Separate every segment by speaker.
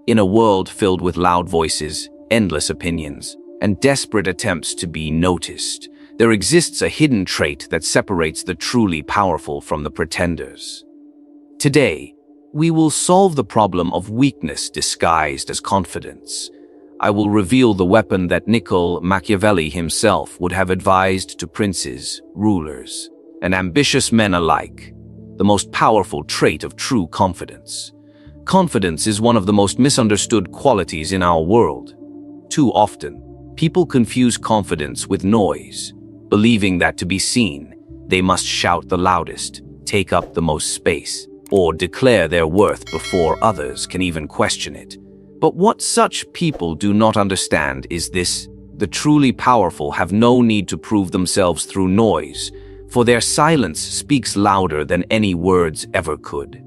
Speaker 1: In a world filled with loud voices, endless opinions, and desperate attempts to be noticed, there exists a hidden trait that separates the truly powerful from the pretenders. Today, we will solve the problem of weakness disguised as confidence. I will reveal the weapon that Niccolò Machiavelli himself would have advised to princes, rulers, and ambitious men alike, the most powerful trait of true confidence. Confidence is one of the most misunderstood qualities in our world. Too often, people confuse confidence with noise, believing that to be seen, they must shout the loudest, take up the most space, or declare their worth before others can even question it. But what such people do not understand is this: the truly powerful have no need to prove themselves through noise, for their silence speaks louder than any words ever could.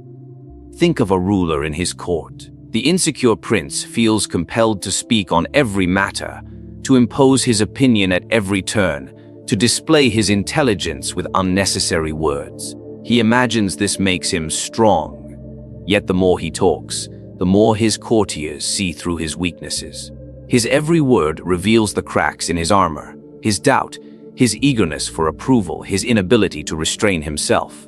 Speaker 1: Think of a ruler in his court. The insecure prince feels compelled to speak on every matter, to impose his opinion at every turn, to display his intelligence with unnecessary words. He imagines this makes him strong. Yet the more he talks, the more his courtiers see through his weaknesses. His every word reveals the cracks in his armor, his doubt, his eagerness for approval, his inability to restrain himself.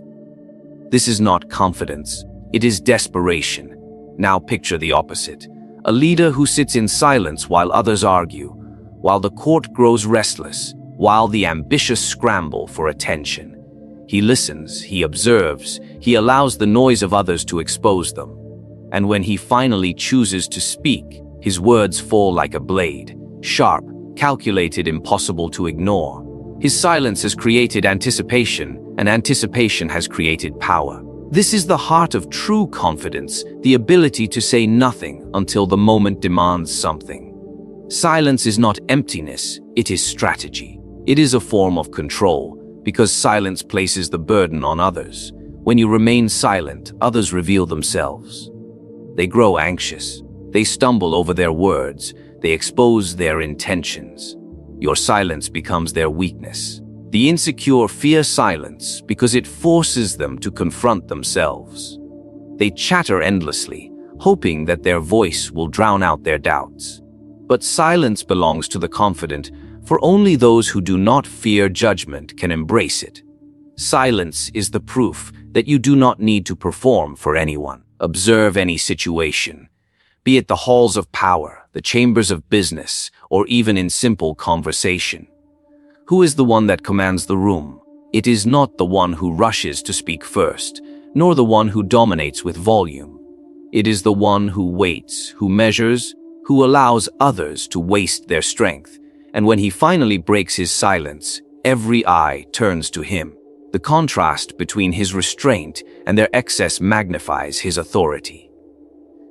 Speaker 1: This is not confidence, it is desperation. Now picture the opposite: a leader who sits in silence while others argue, while the court grows restless, while the ambitious scramble for attention. He listens, he observes, he allows the noise of others to expose them. And when he finally chooses to speak, his words fall like a blade, sharp, calculated, impossible to ignore. His silence has created anticipation, and anticipation has created power. This is the heart of true confidence, the ability to say nothing until the moment demands something. Silence is not emptiness, it is strategy. It is a form of control, because silence places the burden on others. When you remain silent, others reveal themselves. They grow anxious. They stumble over their words. They expose their intentions. Your silence becomes their weakness. The insecure fear silence because it forces them to confront themselves. They chatter endlessly, hoping that their voice will drown out their doubts. But silence belongs to the confident, for only those who do not fear judgment can embrace it. Silence is the proof that you do not need to perform for anyone. Observe any situation, be it the halls of power, the chambers of business, or even in simple conversation. Who is the one that commands the room? It is not the one who rushes to speak first, nor the one who dominates with volume. It is the one who waits, who measures, who allows others to waste their strength. And when he finally breaks his silence, every eye turns to him. The contrast between his restraint and their excess magnifies his authority.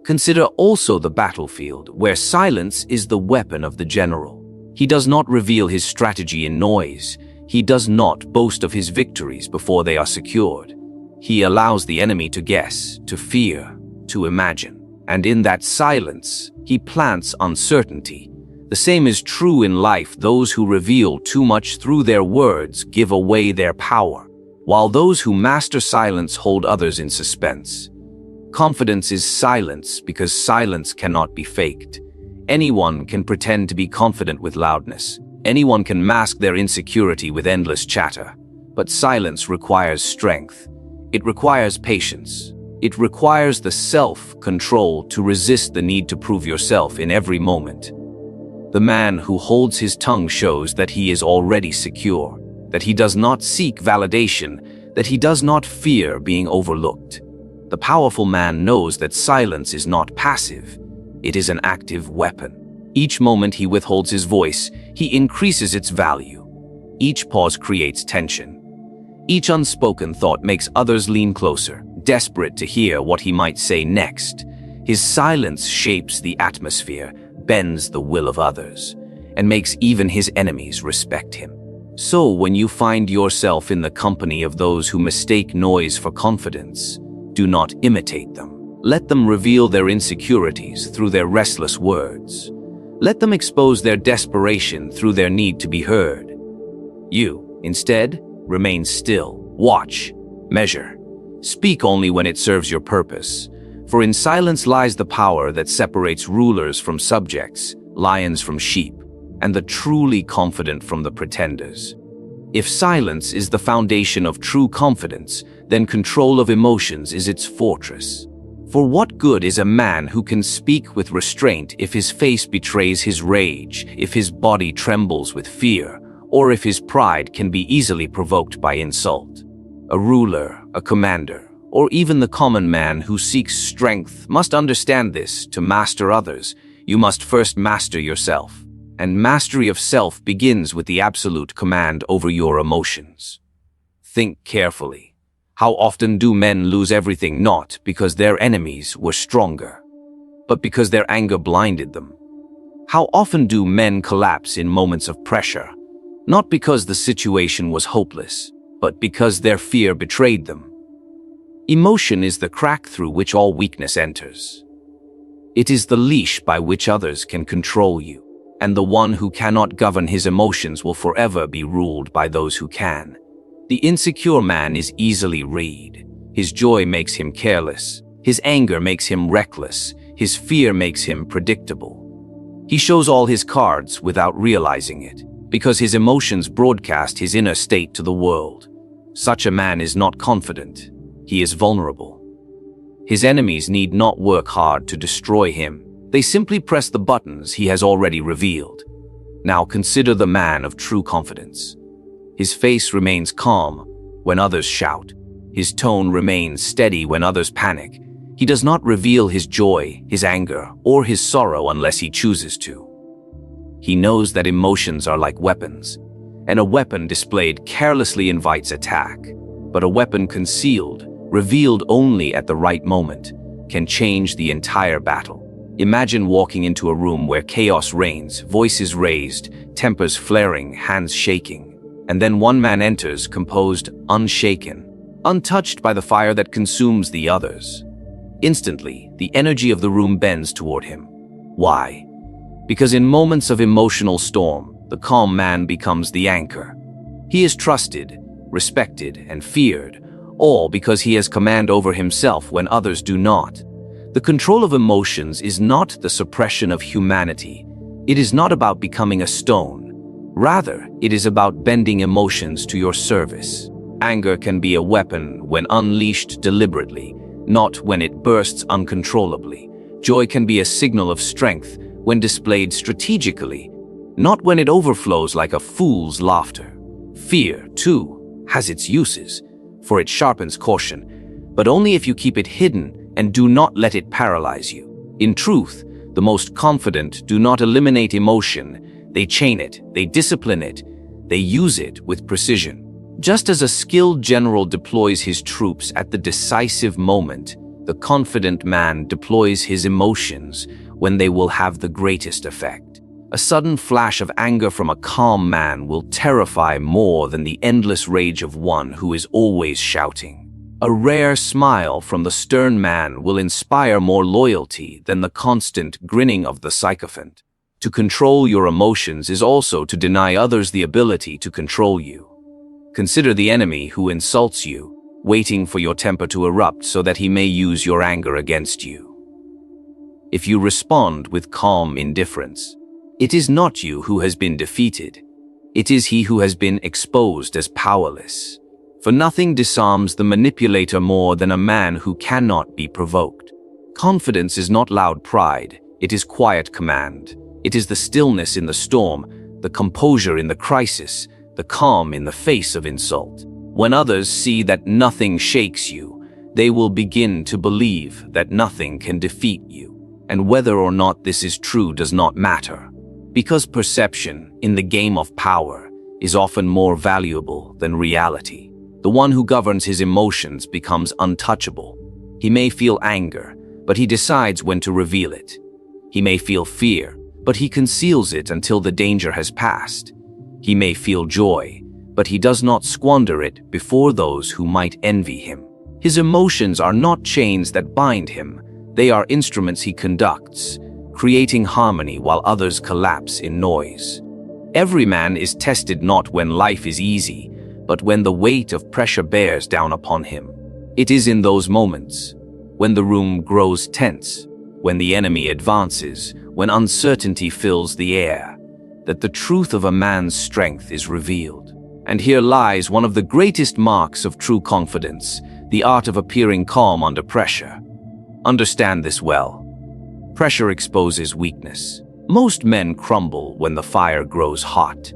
Speaker 1: Consider also the battlefield, where silence is the weapon of the general. He does not reveal his strategy in noise. He does not boast of his victories before they are secured. He allows the enemy to guess, to fear, to imagine. And in that silence, he plants uncertainty. The same is true in life. Those who reveal too much through their words give away their power, while those who master silence hold others in suspense. Confidence is silence because silence cannot be faked. Anyone can pretend to be confident with loudness. Anyone can mask their insecurity with endless chatter. But silence requires strength. It requires patience. It requires the self-control to resist the need to prove yourself in every moment. The man who holds his tongue shows that he is already secure, that he does not seek validation, that he does not fear being overlooked. The powerful man knows that silence is not passive, it is an active weapon. Each moment he withholds his voice, he increases its value. Each pause creates tension. Each unspoken thought makes others lean closer, desperate to hear what he might say next. His silence shapes the atmosphere, bends the will of others, and makes even his enemies respect him. So when you find yourself in the company of those who mistake noise for confidence, do not imitate them. Let them reveal their insecurities through their restless words. Let them expose their desperation through their need to be heard. You, instead, remain still, watch, measure. Speak only when it serves your purpose, For in silence lies the power that separates rulers from subjects, lions from sheep, and the truly confident from the pretenders. If silence is the foundation of true confidence, then control of emotions is its fortress. For what good is a man who can speak with restraint if his face betrays his rage, if his body trembles with fear, or if his pride can be easily provoked by insult? A ruler, a commander, or even the common man who seeks strength must understand this. To master others, you must first master yourself. And mastery of self begins with the absolute command over your emotions. Think carefully. How often do men lose everything not because their enemies were stronger, but because their anger blinded them? How often do men collapse in moments of pressure, not because the situation was hopeless, but because their fear betrayed them? Emotion is the crack through which all weakness enters. It is the leash by which others can control you, and the one who cannot govern his emotions will forever be ruled by those who can. The insecure man is easily read. His joy makes him careless. His anger makes him reckless. His fear makes him predictable. He shows all his cards without realizing it, because his emotions broadcast his inner state to the world. Such a man is not confident. He is vulnerable. His enemies need not work hard to destroy him. They simply press the buttons he has already revealed. Now consider the man of true confidence. His face remains calm when others shout. His tone remains steady when others panic. He does not reveal his joy, his anger, or his sorrow unless he chooses to. He knows that emotions are like weapons, and a weapon displayed carelessly invites attack. But a weapon concealed, revealed only at the right moment, can change the entire battle. Imagine walking into a room where chaos reigns, voices raised, tempers flaring, hands shaking. And then one man enters, composed, unshaken, untouched by the fire that consumes the others. Instantly, the energy of the room bends toward him. Why? Because in moments of emotional storm, the calm man becomes the anchor. He is trusted, respected, and feared, all because he has command over himself when others do not. The control of emotions is not the suppression of humanity. It is not about becoming a stone. Rather, it is about bending emotions to your service. Anger can be a weapon when unleashed deliberately, not when it bursts uncontrollably. Joy can be a signal of strength when displayed strategically, not when it overflows like a fool's laughter. Fear, too, has its uses, for it sharpens caution, but only if you keep it hidden and do not let it paralyze you. In truth, the most confident do not eliminate emotion. They chain it, they discipline it, they use it with precision. Just as a skilled general deploys his troops at the decisive moment, the confident man deploys his emotions when they will have the greatest effect. A sudden flash of anger from a calm man will terrify more than the endless rage of one who is always shouting. A rare smile from the stern man will inspire more loyalty than the constant grinning of the sycophant. To control your emotions is also to deny others the ability to control you. Consider the enemy who insults you, waiting for your temper to erupt so that he may use your anger against you. If you respond with calm indifference, it is not you who has been defeated. It is he who has been exposed as powerless. For nothing disarms the manipulator more than a man who cannot be provoked. Confidence is not loud pride, it is quiet command. It is the stillness in the storm, the composure in the crisis, the calm in the face of insult. When others see that nothing shakes you, they will begin to believe that nothing can defeat you. And whether or not this is true does not matter, because perception, in the game of power, is often more valuable than reality. The one who governs his emotions becomes untouchable. He may feel anger, but he decides when to reveal it. He may feel fear, but he conceals it until the danger has passed. He may feel joy, but he does not squander it before those who might envy him. His emotions are not chains that bind him. They are instruments he conducts, creating harmony while others collapse in noise. Every man is tested not when life is easy, but when the weight of pressure bears down upon him. It is in those moments, when the room grows tense, when the enemy advances, when uncertainty fills the air, that the truth of a man's strength is revealed. And here lies one of the greatest marks of true confidence, the art of appearing calm under pressure. Understand this well. Pressure exposes weakness. Most men crumble when the fire grows hot.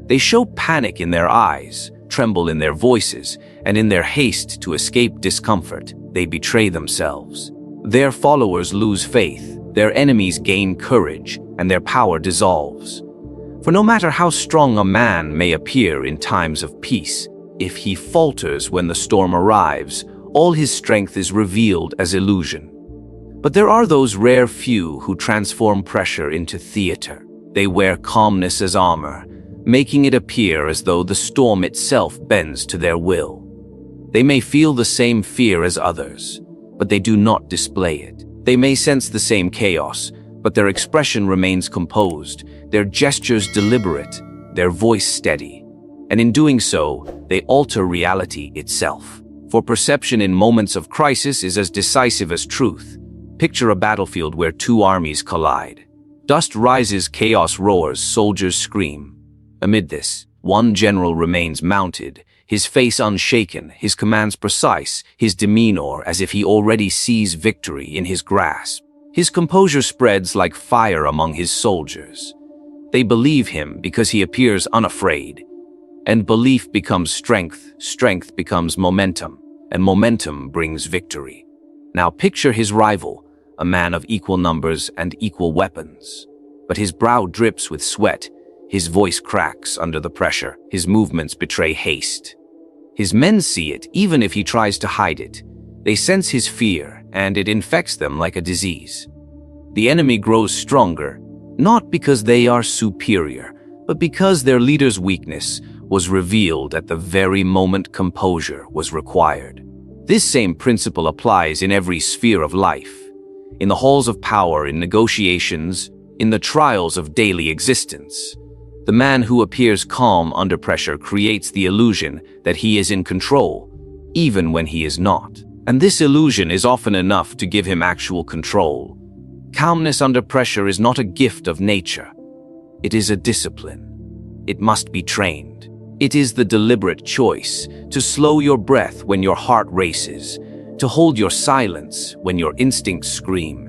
Speaker 1: They show panic in their eyes, tremble in their voices, and in their haste to escape discomfort, they betray themselves. Their followers lose faith, their enemies gain courage, and their power dissolves. For no matter how strong a man may appear in times of peace, if he falters when the storm arrives, all his strength is revealed as illusion. But there are those rare few who transform pressure into theater. They wear calmness as armor, making it appear as though the storm itself bends to their will. They may feel the same fear as others, but they do not display it. They may sense the same chaos, but their expression remains composed, their gestures deliberate, their voice steady. And in doing so, they alter reality itself. For perception in moments of crisis is as decisive as truth. Picture a battlefield where two armies collide. Dust rises, chaos roars, soldiers scream. Amid this, one general remains mounted, his face unshaken, his commands precise, his demeanor as if he already sees victory in his grasp. His composure spreads like fire among his soldiers. They believe him because he appears unafraid. And belief becomes strength, strength becomes momentum, and momentum brings victory. Now picture his rival, a man of equal numbers and equal weapons. But his brow drips with sweat, his voice cracks under the pressure, his movements betray haste. His men see it, even if he tries to hide it. They sense his fear, and it infects them like a disease. The enemy grows stronger, not because they are superior, but because their leader's weakness was revealed at the very moment composure was required. This same principle applies in every sphere of life, in the halls of power, in negotiations, in the trials of daily existence. The man who appears calm under pressure creates the illusion that he is in control, even when he is not. And this illusion is often enough to give him actual control. Calmness under pressure is not a gift of nature. It is a discipline. It must be trained. It is the deliberate choice to slow your breath when your heart races, to hold your silence when your instincts scream,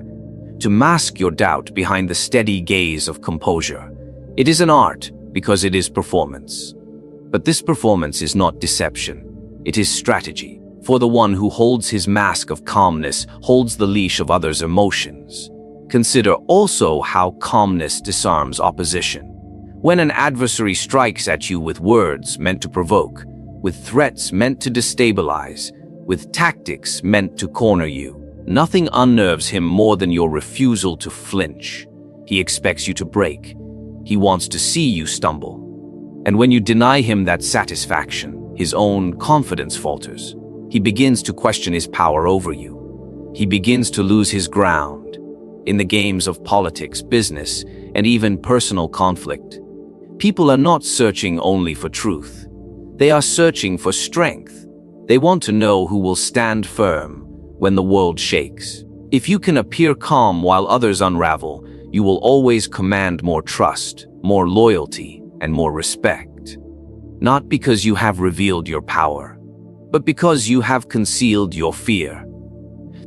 Speaker 1: to mask your doubt behind the steady gaze of composure. It is an art because it is performance. But this performance is not deception. It is strategy. For the one who holds his mask of calmness holds the leash of others' emotions. Consider also how calmness disarms opposition. When an adversary strikes at you with words meant to provoke, with threats meant to destabilize, with tactics meant to corner you, nothing unnerves him more than your refusal to flinch. He expects you to break. He wants to see you stumble. And when you deny him that satisfaction, his own confidence falters. He begins to question his power over you. He begins to lose his ground. In the games of politics, business, and even personal conflict, people are not searching only for truth. They are searching for strength. They want to know who will stand firm when the world shakes. If you can appear calm while others unravel, you will always command more trust, more loyalty, and more respect. Not because you have revealed your power, but because you have concealed your fear.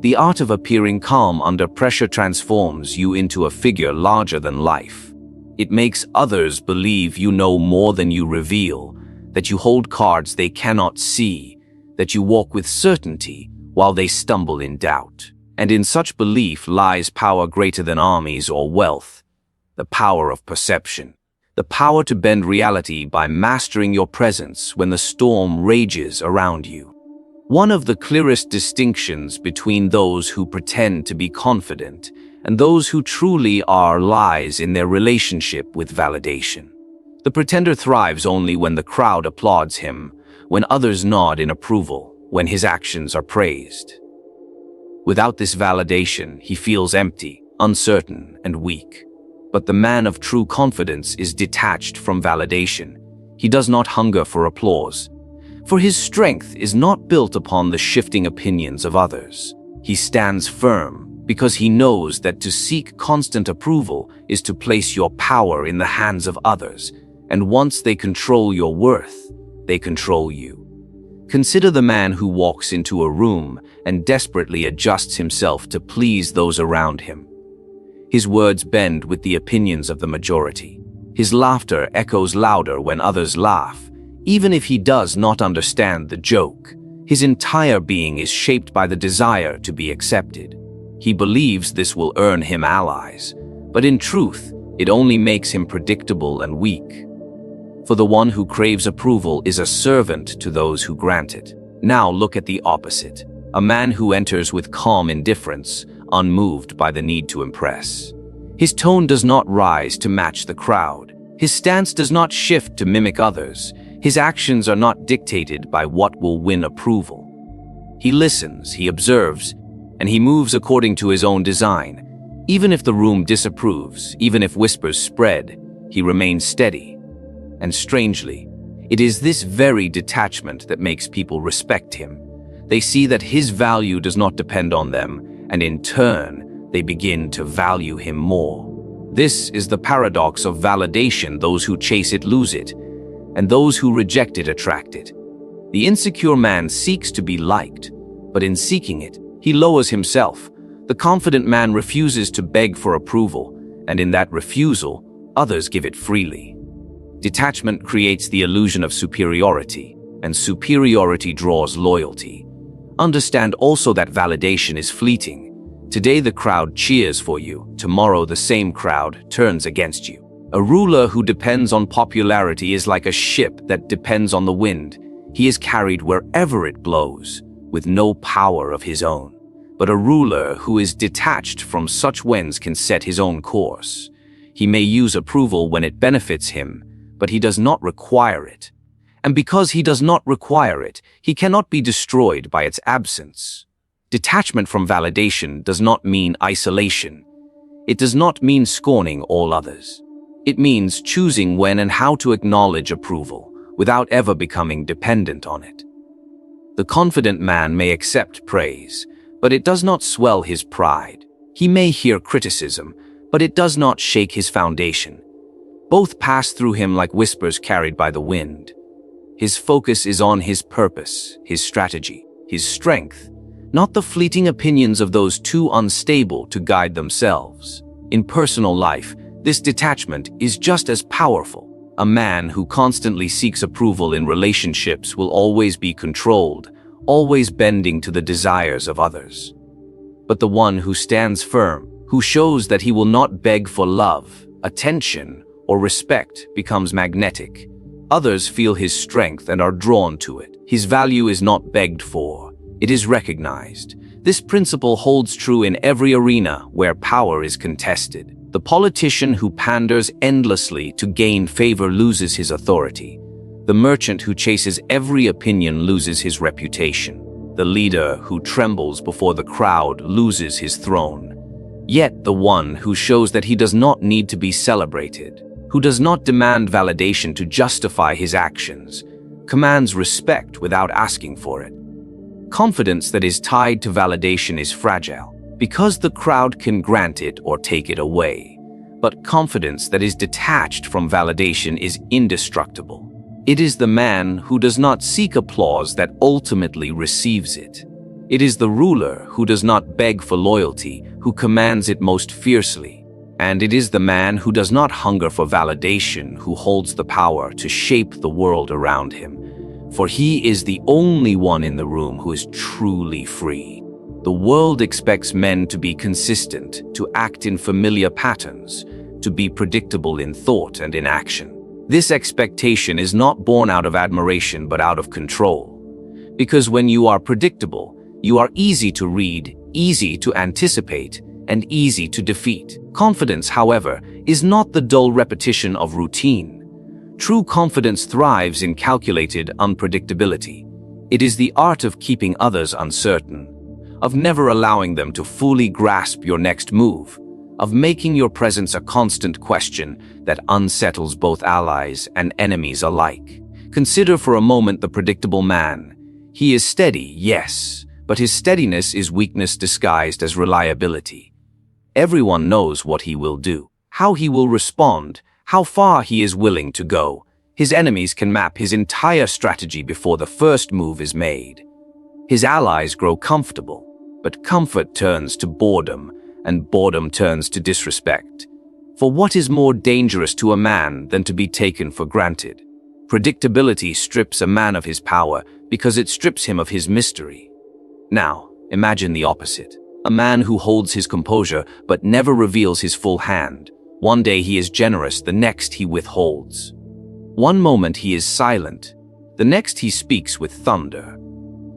Speaker 1: The art of appearing calm under pressure transforms you into a figure larger than life. It makes others believe you know more than you reveal, that you hold cards they cannot see, that you walk with certainty while they stumble in doubt. And in such belief lies power greater than armies or wealth, the power of perception, the power to bend reality by mastering your presence when the storm rages around you. One of the clearest distinctions between those who pretend to be confident and those who truly are lies in their relationship with validation. The pretender thrives only when the crowd applauds him, when others nod in approval, when his actions are praised. Without this validation, he feels empty, uncertain, and weak. But the man of true confidence is detached from validation. He does not hunger for applause, for his strength is not built upon the shifting opinions of others. He stands firm because he knows that to seek constant approval is to place your power in the hands of others, and once they control your worth, they control you. Consider the man who walks into a room and desperately adjusts himself to please those around him. His words bend with the opinions of the majority. His laughter echoes louder when others laugh, even if he does not understand the joke. His entire being is shaped by the desire to be accepted. He believes this will earn him allies, but in truth, it only makes him predictable and weak. For the one who craves approval is a servant to those who grant it. Now look at the opposite, a man who enters with calm indifference, unmoved by the need to impress. His tone does not rise to match the crowd. His stance does not shift to mimic others. His actions are not dictated by what will win approval. He listens, he observes, and he moves according to his own design. Even if the room disapproves, even if whispers spread, he remains steady. And strangely, it is this very detachment that makes people respect him. They see that his value does not depend on them, and in turn, they begin to value him more. This is the paradox of validation. Those who chase it lose it, and those who reject it attract it. The insecure man seeks to be liked, but in seeking it, he lowers himself. The confident man refuses to beg for approval, and in that refusal, others give it freely. Detachment creates the illusion of superiority, and superiority draws loyalty. Understand also that validation is fleeting. Today the crowd cheers for you, tomorrow the same crowd turns against you. A ruler who depends on popularity is like a ship that depends on the wind. He is carried wherever it blows, with no power of his own. But a ruler who is detached from such winds can set his own course. He may use approval when it benefits him, but he does not require it. And because he does not require it, he cannot be destroyed by its absence. Detachment from validation does not mean isolation. It does not mean scorning all others. It means choosing when and how to acknowledge approval without ever becoming dependent on it. The confident man may accept praise, but it does not swell his pride. He may hear criticism, but it does not shake his foundation. Both pass through him like whispers carried by the wind. His focus is on his purpose, his strategy, his strength, not the fleeting opinions of those too unstable to guide themselves. In personal life, this detachment is just as powerful. A man who constantly seeks approval in relationships will always be controlled, always bending to the desires of others. But the one who stands firm, who shows that he will not beg for love, attention, or respect, becomes magnetic. Others feel his strength and are drawn to it. His value is not begged for, it is recognized. This principle holds true in every arena where power is contested. The politician who panders endlessly to gain favor loses his authority. The merchant who chases every opinion loses his reputation. The leader who trembles before the crowd loses his throne. Yet the one who shows that he does not need to be celebrated, who does not demand validation to justify his actions, commands respect without asking for it. Confidence that is tied to validation is fragile, because the crowd can grant it or take it away. But confidence that is detached from validation is indestructible. It is the man who does not seek applause that ultimately receives it. It is the ruler who does not beg for loyalty who commands it most fiercely. And it is the man who does not hunger for validation who holds the power to shape the world around him. For he is the only one in the room who is truly free. The world expects men to be consistent, to act in familiar patterns, to be predictable in thought and in action. This expectation is not born out of admiration but out of control. Because when you are predictable, you are easy to read, easy to anticipate, and easy to defeat. Confidence, however, is not the dull repetition of routine. True confidence thrives in calculated unpredictability. It is the art of keeping others uncertain, of never allowing them to fully grasp your next move, of making your presence a constant question that unsettles both allies and enemies alike. Consider for a moment the predictable man. He is steady, yes, but his steadiness is weakness disguised as reliability. Everyone knows what he will do, how he will respond, how far he is willing to go. His enemies can map his entire strategy before the first move is made. His allies grow comfortable, but comfort turns to boredom, and boredom turns to disrespect. For what is more dangerous to a man than to be taken for granted? Predictability strips a man of his power because it strips him of his mystery. Now, imagine the opposite. A man who holds his composure but never reveals his full hand. One day he is generous, the next he withholds. One moment he is silent, the next he speaks with thunder.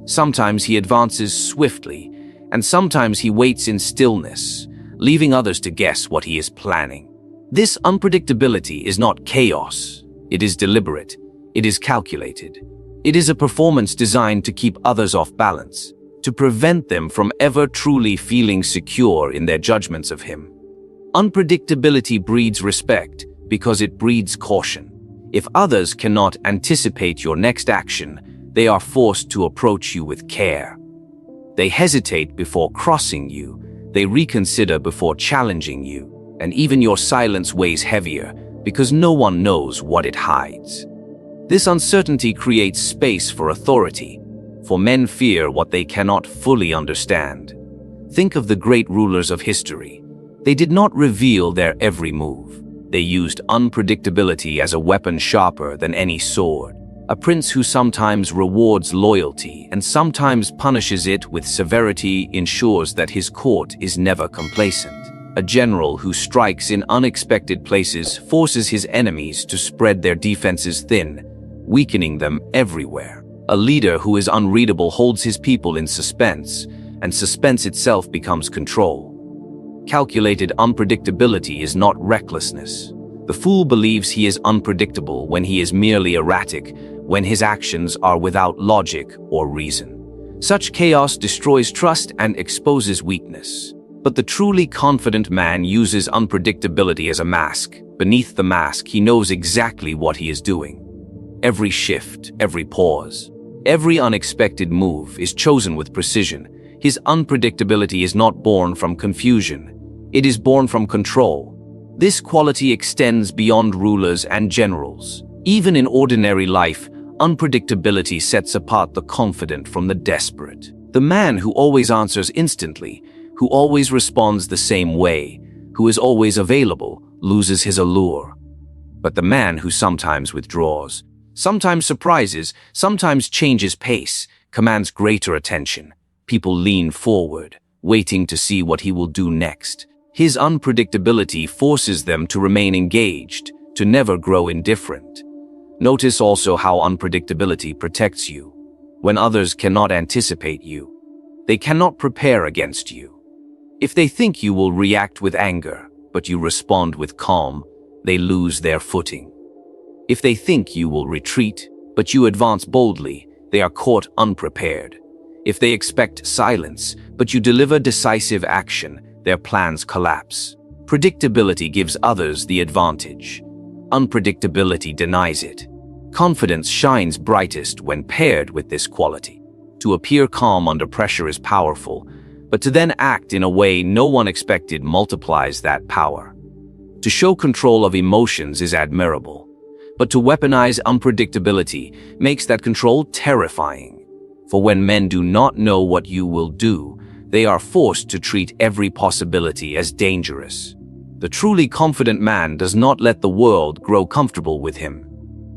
Speaker 1: Sometimes he advances swiftly, and sometimes he waits in stillness, leaving others to guess what he is planning. This unpredictability is not chaos. It is deliberate. It is calculated. It is a performance designed to keep others off balance, to prevent them from ever truly feeling secure in their judgments of him. Unpredictability breeds respect because it breeds caution. If others cannot anticipate your next action, they are forced to approach you with care. They hesitate before crossing you. They reconsider before challenging you. And even your silence weighs heavier because no one knows what it hides. This uncertainty creates space for authority, for men fear what they cannot fully understand. Think of the great rulers of history. They did not reveal their every move. They used unpredictability as a weapon sharper than any sword. A prince who sometimes rewards loyalty and sometimes punishes it with severity ensures that his court is never complacent. A general who strikes in unexpected places forces his enemies to spread their defenses thin, weakening them everywhere. A leader who is unreadable holds his people in suspense, and suspense itself becomes control. Calculated unpredictability is not recklessness. The fool believes he is unpredictable when he is merely erratic, when his actions are without logic or reason. Such chaos destroys trust and exposes weakness. But the truly confident man uses unpredictability as a mask. Beneath the mask, he knows exactly what he is doing. Every shift, every pause, every unexpected move is chosen with precision. His unpredictability is not born from confusion. It is born from control. This quality extends beyond rulers and generals. Even in ordinary life, unpredictability sets apart the confident from the desperate. The man who always answers instantly, who always responds the same way, who is always available, loses his allure. But the man who sometimes withdraws, sometimes surprises, sometimes changes pace, commands greater attention. People lean forward, waiting to see what he will do next. His unpredictability forces them to remain engaged, to never grow indifferent. Notice also how unpredictability protects you. When others cannot anticipate you, they cannot prepare against you. If they think you will react with anger, but you respond with calm, they lose their footing. If they think you will retreat, but you advance boldly, they are caught unprepared. If they expect silence, but you deliver decisive action, their plans collapse. Predictability gives others the advantage. Unpredictability denies it. Confidence shines brightest when paired with this quality. To appear calm under pressure is powerful, but to then act in a way no one expected multiplies that power. To show control of emotions is admirable, but to weaponize unpredictability makes that control terrifying. For when men do not know what you will do, they are forced to treat every possibility as dangerous. The truly confident man does not let the world grow comfortable with him.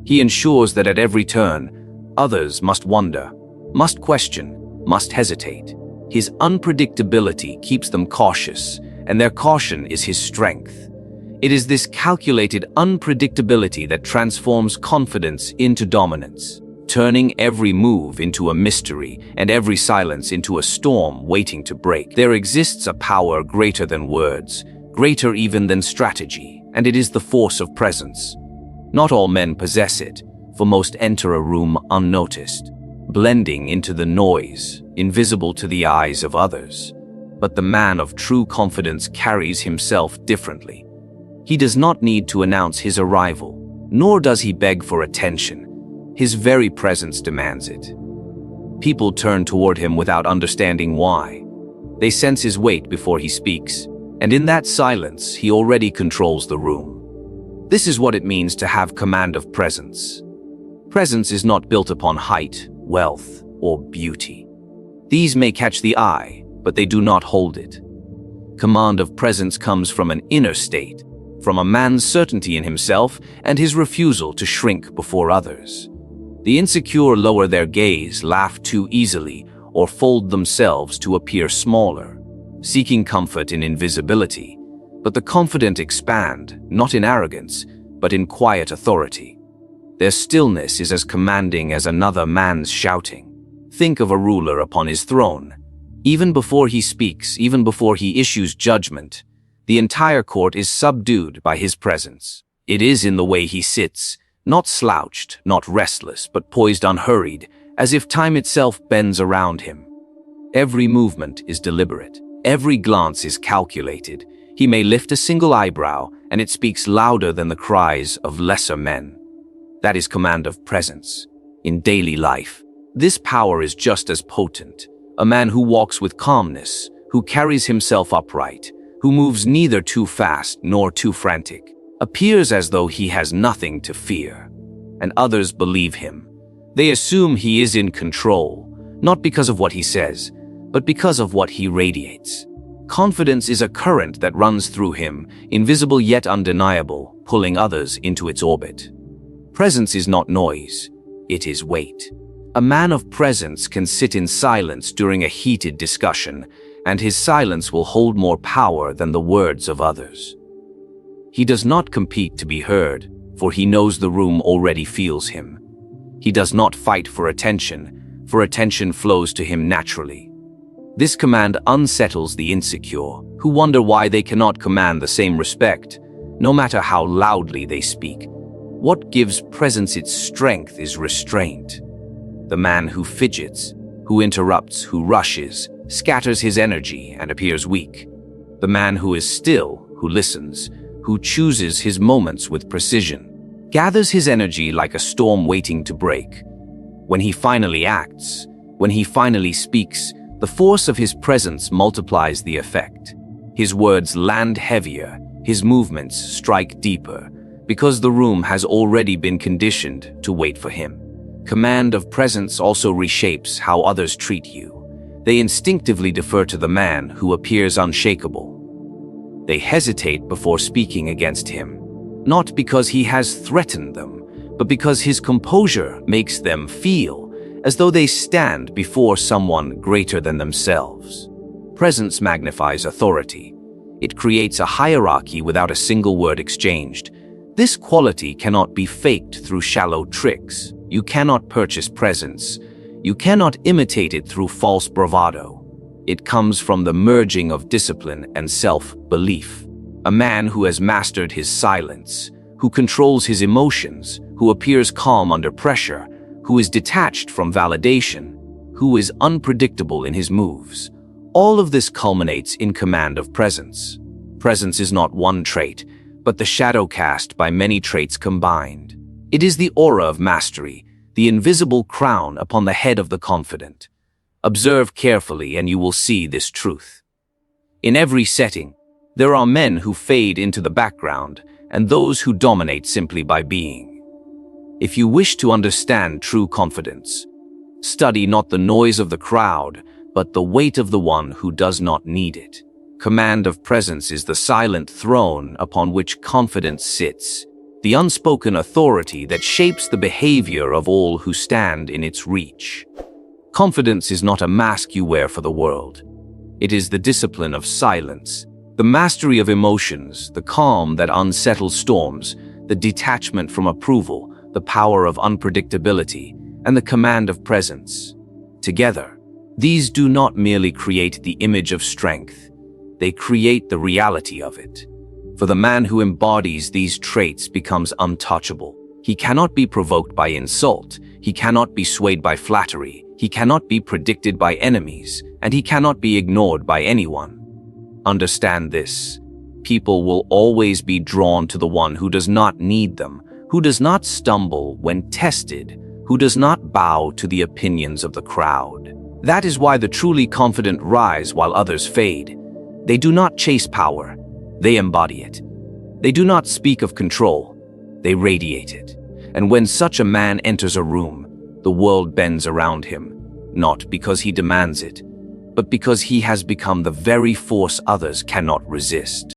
Speaker 1: He ensures that at every turn, others must wonder, must question, must hesitate. His unpredictability keeps them cautious, and their caution is his strength. It is this calculated unpredictability that transforms confidence into dominance, turning every move into a mystery and every silence into a storm waiting to break. There exists a power greater than words, greater even than strategy, and it is the force of presence. Not all men possess it, for most enter a room unnoticed, blending into the noise, invisible to the eyes of others. But the man of true confidence carries himself differently. He does not need to announce his arrival, nor does he beg for attention. His very presence demands it. People turn toward him without understanding why. They sense his weight before he speaks, and in that silence, he already controls the room. This is what it means to have command of presence. Presence is not built upon height, wealth, or beauty. These may catch the eye, but they do not hold it. Command of presence comes from an inner state, from a man's certainty in himself and his refusal to shrink before others. The insecure lower their gaze, laugh too easily, or fold themselves to appear smaller, seeking comfort in invisibility. But the confident expand, not in arrogance, but in quiet authority. Their stillness is as commanding as another man's shouting. Think of a ruler upon his throne. Even before he speaks, even before he issues judgment, the entire court is subdued by his presence. It is in the way he sits, not slouched, not restless, but poised unhurried, as if time itself bends around him. Every movement is deliberate. Every glance is calculated. He may lift a single eyebrow, and it speaks louder than the cries of lesser men. That is command of presence. In daily life, this power is just as potent. A man who walks with calmness, who carries himself upright, who moves neither too fast nor too frantic, appears as though he has nothing to fear. And others believe him. They assume he is in control, not because of what he says, but because of what he radiates. Confidence is a current that runs through him, invisible yet undeniable, pulling others into its orbit. Presence is not noise, it is weight. A man of presence can sit in silence during a heated discussion, and his silence will hold more power than the words of others. He does not compete to be heard, for he knows the room already feels him. He does not fight for attention flows to him naturally. This command unsettles the insecure, who wonder why they cannot command the same respect, no matter how loudly they speak. What gives presence its strength is restraint. The man who fidgets, who interrupts, who rushes, scatters his energy and appears weak. The man who is still, who listens, who chooses his moments with precision, gathers his energy like a storm waiting to break. When he finally acts, when he finally speaks, the force of his presence multiplies the effect. His words land heavier, his movements strike deeper, because the room has already been conditioned to wait for him. Command of presence also reshapes how others treat you. They instinctively defer to the man who appears unshakable. They hesitate before speaking against him, not because he has threatened them, but because his composure makes them feel as though they stand before someone greater than themselves. Presence magnifies authority. It creates a hierarchy without a single word exchanged. This quality cannot be faked through shallow tricks. You cannot purchase presence. You cannot imitate it through false bravado. It comes from the merging of discipline and self-belief. A man who has mastered his silence, who controls his emotions, who appears calm under pressure, who is detached from validation, who is unpredictable in his moves. All of this culminates in command of presence. Presence is not one trait, but the shadow cast by many traits combined. It is the aura of mastery, the invisible crown upon the head of the confident. Observe carefully and you will see this truth. In every setting, there are men who fade into the background and those who dominate simply by being. If you wish to understand true confidence, study not the noise of the crowd, but the weight of the one who does not need it. Command of presence is the silent throne upon which confidence sits, the unspoken authority that shapes the behavior of all who stand in its reach. Confidence is not a mask you wear for the world. It is the discipline of silence, the mastery of emotions, the calm that unsettles storms, the detachment from approval, the power of unpredictability, and the command of presence. Together, these do not merely create the image of strength, they create the reality of it. For the man who embodies these traits becomes untouchable. He cannot be provoked by insult, he cannot be swayed by flattery, he cannot be predicted by enemies, and he cannot be ignored by anyone. Understand this. People will always be drawn to the one who does not need them, who does not stumble when tested, who does not bow to the opinions of the crowd. That is why the truly confident rise while others fade. They do not chase power, they embody it. They do not speak of control, they radiate it. And when such a man enters a room, the world bends around him, not because he demands it, but because he has become the very force others cannot resist.